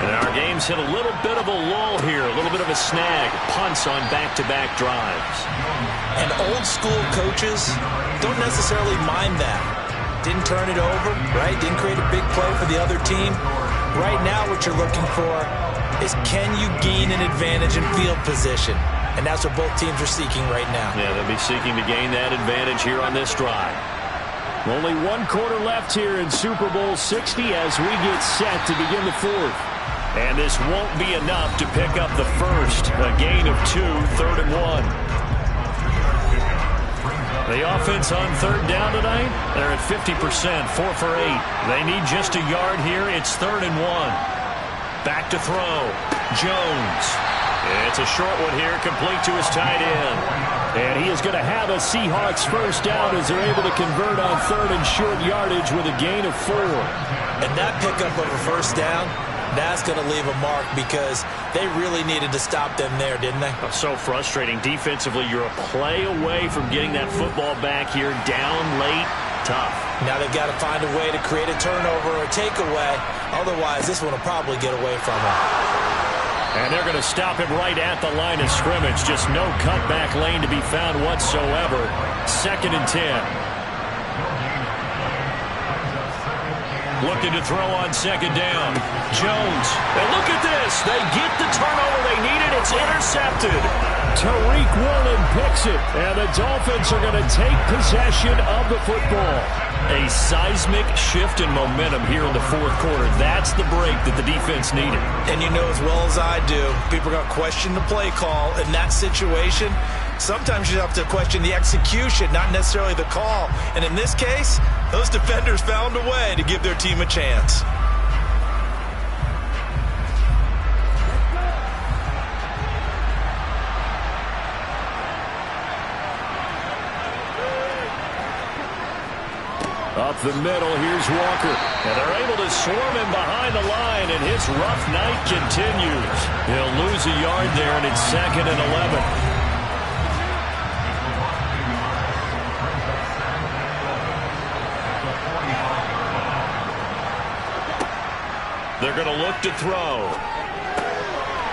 And our game's hit a little bit of a lull here, a little bit of a snag. Punts on back-to-back drives. And old-school coaches don't necessarily mind that. Didn't turn it over, right? Didn't create a big play for the other team. Right now what you're looking for is can you gain an advantage in field position? And that's what both teams are seeking right now. Yeah, they'll be seeking to gain that advantage here on this drive. Only 1 quarter left here in Super Bowl 60 as we get set to begin the 4th. And this won't be enough to pick up the first. A gain of 2, 3rd and 1. The offense on 3rd down tonight, they're at 50%, 4 for 8. They need just a yard here. It's 3rd and 1. Back to throw. Jones. It's a short one here, complete to his tight end. And he is going to have a Seahawks first down as they're able to convert on 3rd and short yardage with a gain of 4. And that pickup of a first down, that's going to leave a mark because they really needed to stop them there, didn't they? Oh, so frustrating. Defensively, you're a play away from getting that football back here, down late. Tough. Now they've got to find a way to create a turnover or a takeaway. Otherwise, this one will probably get away from them. And they're going to stop him right at the line of scrimmage. Just no cutback lane to be found whatsoever. 2nd and 10. Looking to throw on 2nd down. Jones. And look at this. They get the turnover they needed. It's intercepted. Tariq Woolen picks it. And the Dolphins are going to take possession of the football. A seismic shift in momentum here in the 4th quarter. That's the break that the defense needed. And you know as well as I do, people are going to question the play call in that situation. Sometimes you have to question the execution, not necessarily the call. And in this case, those defenders found a way to give their team a chance. Up the middle, here's Walker. And they're able to swarm him behind the line, and his rough night continues. He'll lose a yard there, and it's 2nd and 11. They're going to look to throw.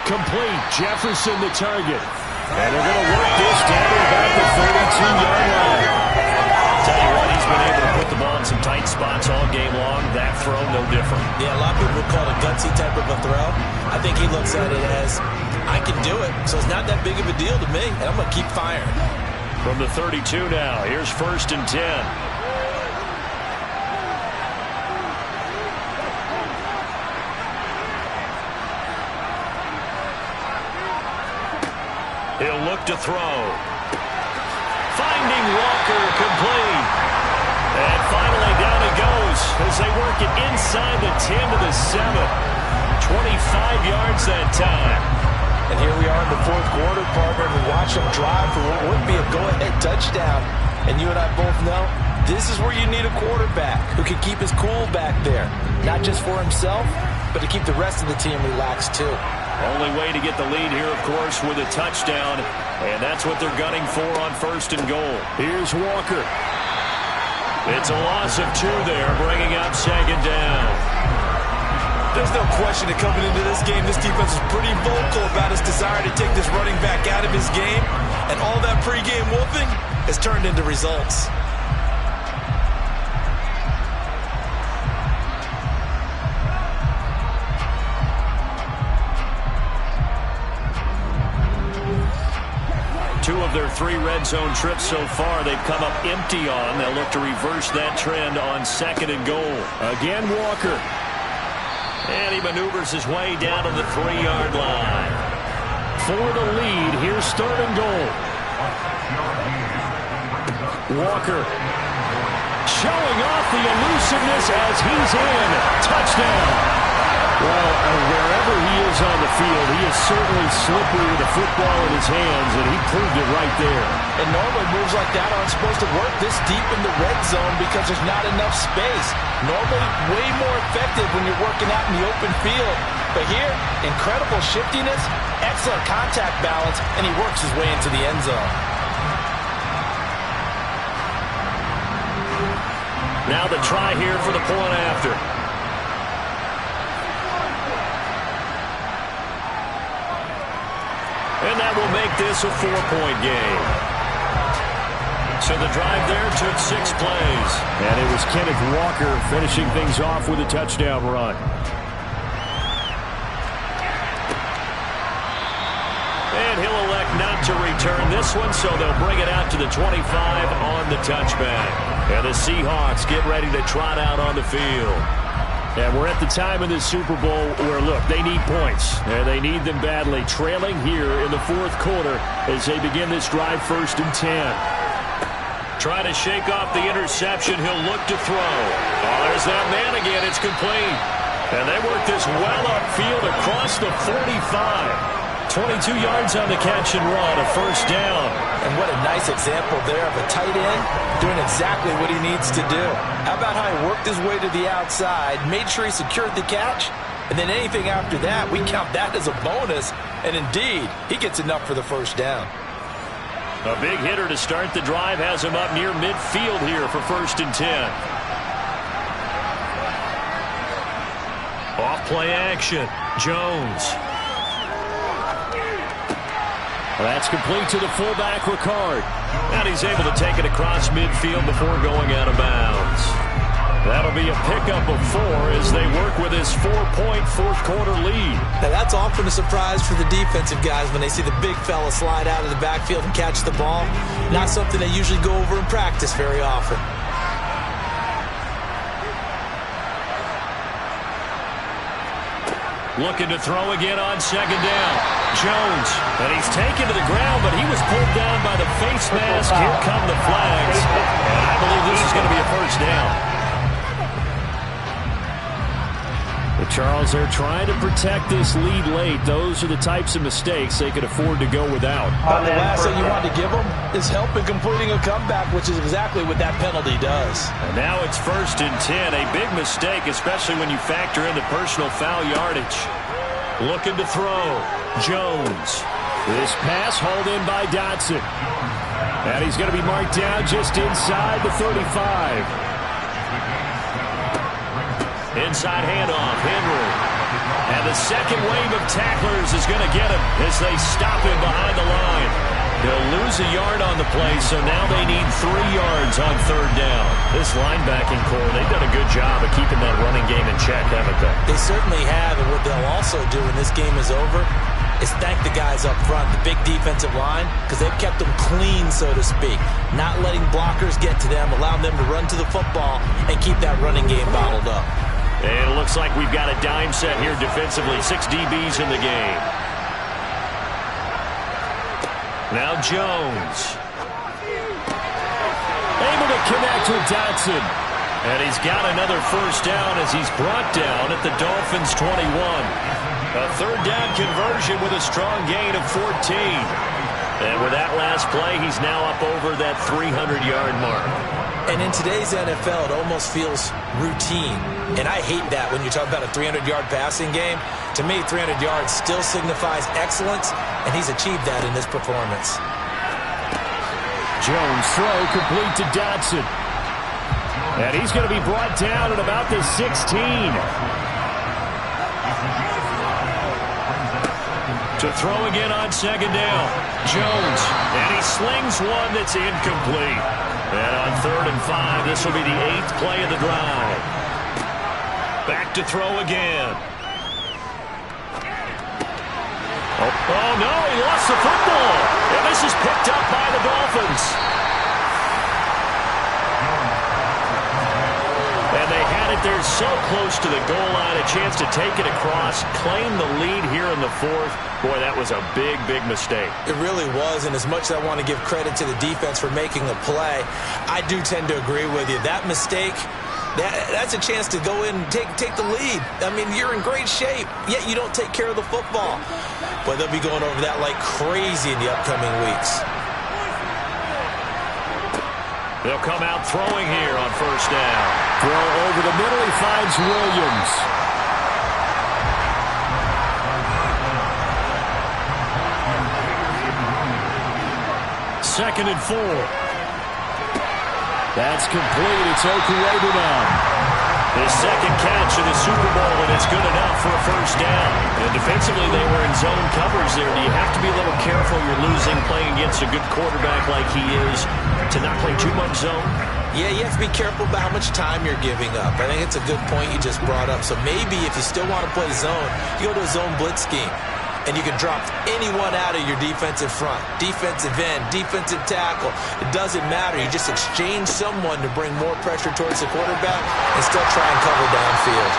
Complete. Jefferson the target. And they're going to work this down about the 32-yard line. Tell you what, he's been able to put the ball in some tight spots all game long. That throw, no different. Yeah, a lot of people would call it a gutsy type of a throw. I think he looks at it as, I can do it, so it's not that big of a deal to me, and I'm going to keep firing. From the 32 now, here's 1st and 10. He'll look to throw. Finding Walker complete. And finally down it goes as they work it inside the 10 to the 7. 25 yards that time. And here we are in the fourth quarter, partner, and we watch them drive for what would be a go-ahead touchdown. And you and I both know this is where you need a quarterback who can keep his cool back there. Not just for himself, but to keep the rest of the team relaxed too. Only way to get the lead here, of course, with a touchdown. And that's what they're gunning for on 1st and goal. Here's Walker. It's a loss of 2 there, bringing up 2nd down. There's no question that coming into this game, this defense is pretty vocal about its desire to take this running back out of his game. And all that pregame wolfing has turned into results. Two of their 3 red zone trips so far, they've come up empty on. They'll look to reverse that trend on 2nd and goal. Again, Walker. And he maneuvers his way down to the 3-yard line. For the lead, here's 3rd and goal. Walker showing off the elusiveness as he's in. Touchdown. Well, wherever he is on the field, he is certainly slippery with the football in his hands, and he proved it right there. And normally moves like that aren't supposed to work this deep in the red zone because there's not enough space. Normally way more effective when you're working out in the open field. But here, incredible shiftiness, excellent contact balance, and he works his way into the end zone. Now the try here for the point after. And that will make this a 4-point game. So the drive there took 6 plays. And it was Kenneth Walker finishing things off with a touchdown run. And he'll elect not to return this one, so they'll bring it out to the 25 on the touchback. And the Seahawks get ready to trot out on the field. And we're at the time in this Super Bowl where, look, they need points. And they need them badly. Trailing here in the 4th quarter as they begin this drive 1st and 10. Trying to shake off the interception. He'll look to throw. Oh, there's that man again. It's complete. And they work this well upfield across the 45. 22 yards on the catch and run, a 1st down. And what a nice example there of a tight end doing exactly what he needs to do. How about how he worked his way to the outside, made sure he secured the catch, and then anything after that, we count that as a bonus. And indeed, he gets enough for the 1st down. A big hitter to start the drive has him up near midfield here for 1st and 10. Off play action, Jones. That's complete to the fullback, Ricard. And he's able to take it across midfield before going out of bounds. That'll be a pickup of 4 as they work with his 4-point 4th quarter lead. Now that's often a surprise for the defensive guys when they see the big fella slide out of the backfield and catch the ball. Not something they usually go over in practice very often. Looking to throw again on 2nd down. Jones, and he's taken to the ground, but he was pulled down by the face mask. Here come the flags, and I believe this is going to be a 1st down. But Charles, they're trying to protect this lead late. Those are the types of mistakes they could afford to go without. The last thing you want to give them is help in completing a comeback, which is exactly what that penalty does. And now it's 1st and 10. A big mistake, especially when you factor in the personal foul yardage. Looking to throw. Jones. This pass hauled in by Dotson. And he's going to be marked down just inside the 35. Inside handoff, Henry. And the second wave of tacklers is going to get him as they stop him behind the line. They'll lose a yard on the play, so now they need 3 yards on 3rd down. This linebacking core, they've done a good job of keeping that running game in check, haven't they? They certainly have, and what they'll also do when this game is over is thank the guys up front, the big defensive line, because they've kept them clean, so to speak. Not letting blockers get to them, allowing them to run to the football and keep that running game bottled up. And it looks like we've got a dime set here defensively. 6 DBs in the game. Now Jones. Able to connect with Dotson. And he's got another 1st down as he's brought down at the Dolphins' 21. A third down conversion with a strong gain of 14. And with that last play, he's now up over that 300-yard mark. And in today's NFL, it almost feels routine. And I hate that when you talk about a 300-yard passing game. To me, 300 yards still signifies excellence, and he's achieved that in this performance. Jones throw complete to Dotson. And he's going to be brought down at about the 16. To throw again on second down. Jones. And he slings one that's incomplete. And on 3rd and 5, this will be the 8th play of the drive. Back to throw again. Oh no, he lost the football. And this is picked up by the Dolphins. And they had it there so close to the goal line, a chance to take it across, claim the lead here in the 4th. Boy, that was a big, big mistake. It really was, and as much as I want to give credit to the defense for making the play, I do tend to agree with you. That mistake, that's a chance to go in and take the lead. I mean, you're in great shape, yet you don't take care of the football. But they'll be going over that like crazy in the upcoming weeks. They'll come out throwing here on 1st down. Throw over the middle, he finds Williams. 2nd and 4. That's complete. It's Okurebunan. His second catch in the Super Bowl, and it's good enough for a 1st down. And defensively, they were in zone coverage there. Do you have to be a little careful? You're losing, playing against a good quarterback like he is, to not play too much zone? Yeah, you have to be careful about how much time you're giving up. I think it's a good point you just brought up. So maybe if you still want to play zone, you go to a zone blitz scheme. And you can drop anyone out of your defensive front, defensive end, defensive tackle. It doesn't matter. You just exchange someone to bring more pressure towards the quarterback and still try and cover downfield.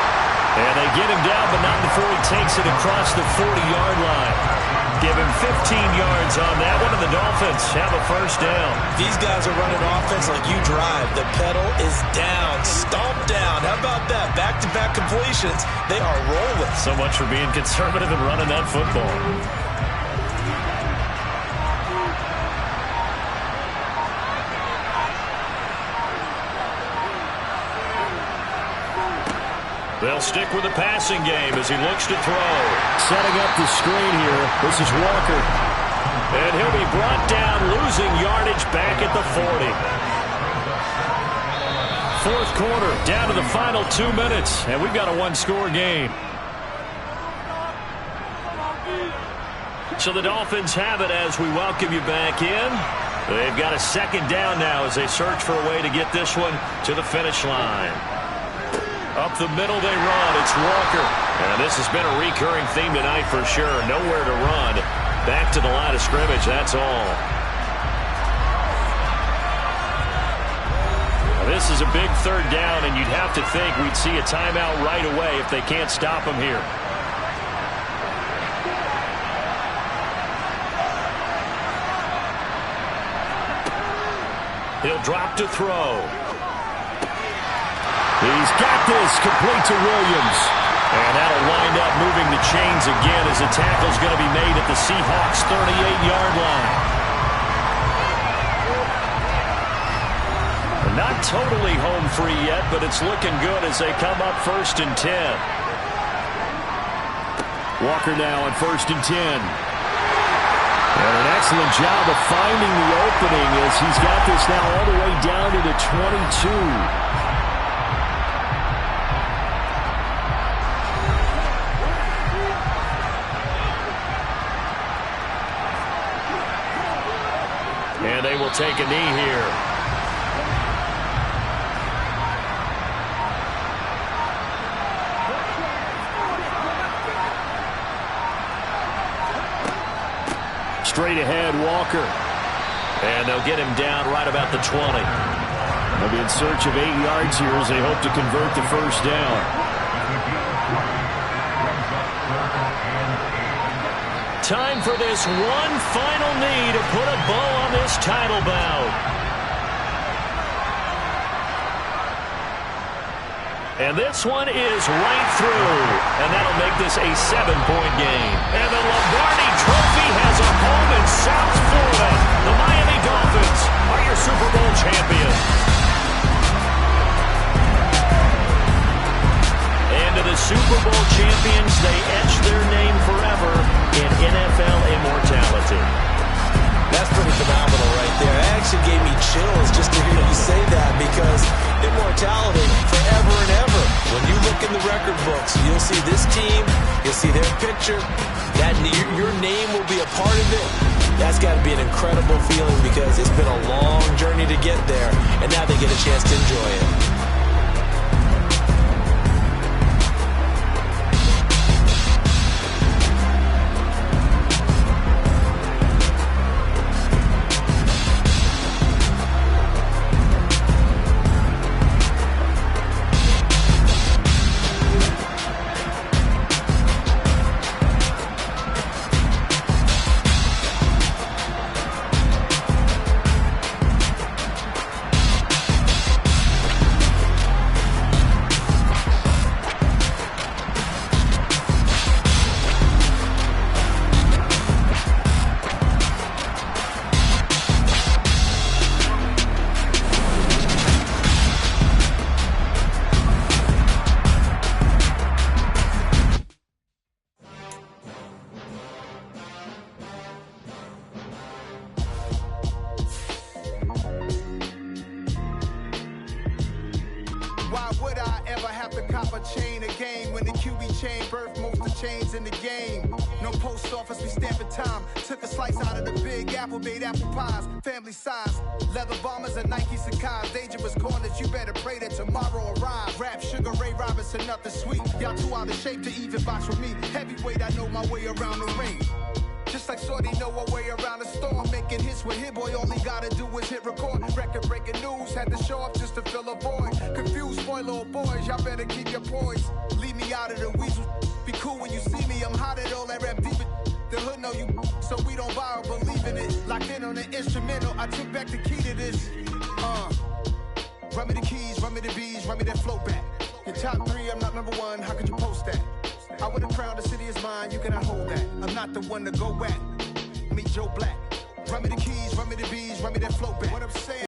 And they get him down, but not before he takes it across the 40-yard line. Give him 15 yards on that one, and the Dolphins have a 1st down. These guys are running offense like you drive. The pedal is down, stomp down. How about that? Back-to-back completions. They are rolling. So much for being conservative and running that football. They'll stick with the passing game as he looks to throw. Setting up the screen here. This is Walker. And he'll be brought down, losing yardage back at the 40. 4th quarter, down to the final 2 minutes, and we've got a 1-score game. So the Dolphins have it as we welcome you back in. They've got a 2nd down now as they search for a way to get this one to the finish line. Up the middle they run. It's Walker. And this has been a recurring theme tonight for sure. Nowhere to run. Back to the line of scrimmage, that's all. Now, this is a big 3rd down, and you'd have to think we'd see a timeout right away if they can't stop him here. He'll drop to throw. He's got this, complete to Williams. And that'll wind up moving the chains again as the tackle's going to be made at the Seahawks' 38-yard line. Not totally home free yet, but it's looking good as they come up 1st and 10. Walker now on 1st and 10. And an excellent job of finding the opening as he's got this now all the way down to the 22. And they will take a knee here. Straight ahead, Walker. And they'll get him down right about the 20. They'll be in search of 8 yards here as they hope to convert the 1st down. Time for this one final knee to put a bow on this title bout. And this one is right through. And that'll make this a 7-point game. And the Lombardi Trophy has a home in South Florida. The Miami Dolphins are your Super Bowl champions. And to the Super Bowl champions, they etch their name forever in NFL immortality. That's pretty phenomenal right there. It actually gave me chills just to hear you say that, because immortality forever and ever. When you look in the record books, you'll see this team, you'll see their picture, that your name will be a part of it. That's got to be an incredible feeling, because it's been a long journey to get there, and now they get a chance to enjoy it. Why would I ever have to cop a chain a game when the QB chain birthed most of the chains in the game? No post office, we stamping time. Took a slice out of the Big Apple, made apple pies, family size. Leather bombers and Nike Sacai's. Dangerous corners, you better pray that tomorrow arrives. Rap, Sugar Ray Robinson, nothing sweet. Y'all too out of shape to even box with me. Heavyweight, I know my way around the ring. Just like Shorty know her way around the storm. Making hits with Hit Boy, all he gotta do is hit record. Record-breaking news, had to show up just to fill a void. Confused, spoiler boys, y'all better keep your poise. Leave me out of the weasel. Be cool when you see me, I'm hot at all that rap deep. The hood know you, so we don't borrow, believe in it. Locked in on the instrumental, I took back the key to this. Run me the keys, run me the bees, run me that flow back. Your top 3, I'm not number 1, how could you post that? I would have crowned the city is mine, you cannot hold that. I'm not the one to go back. Meet Joe Black. Run me the keys, run me the bees, run me that flow back. What I'm saying.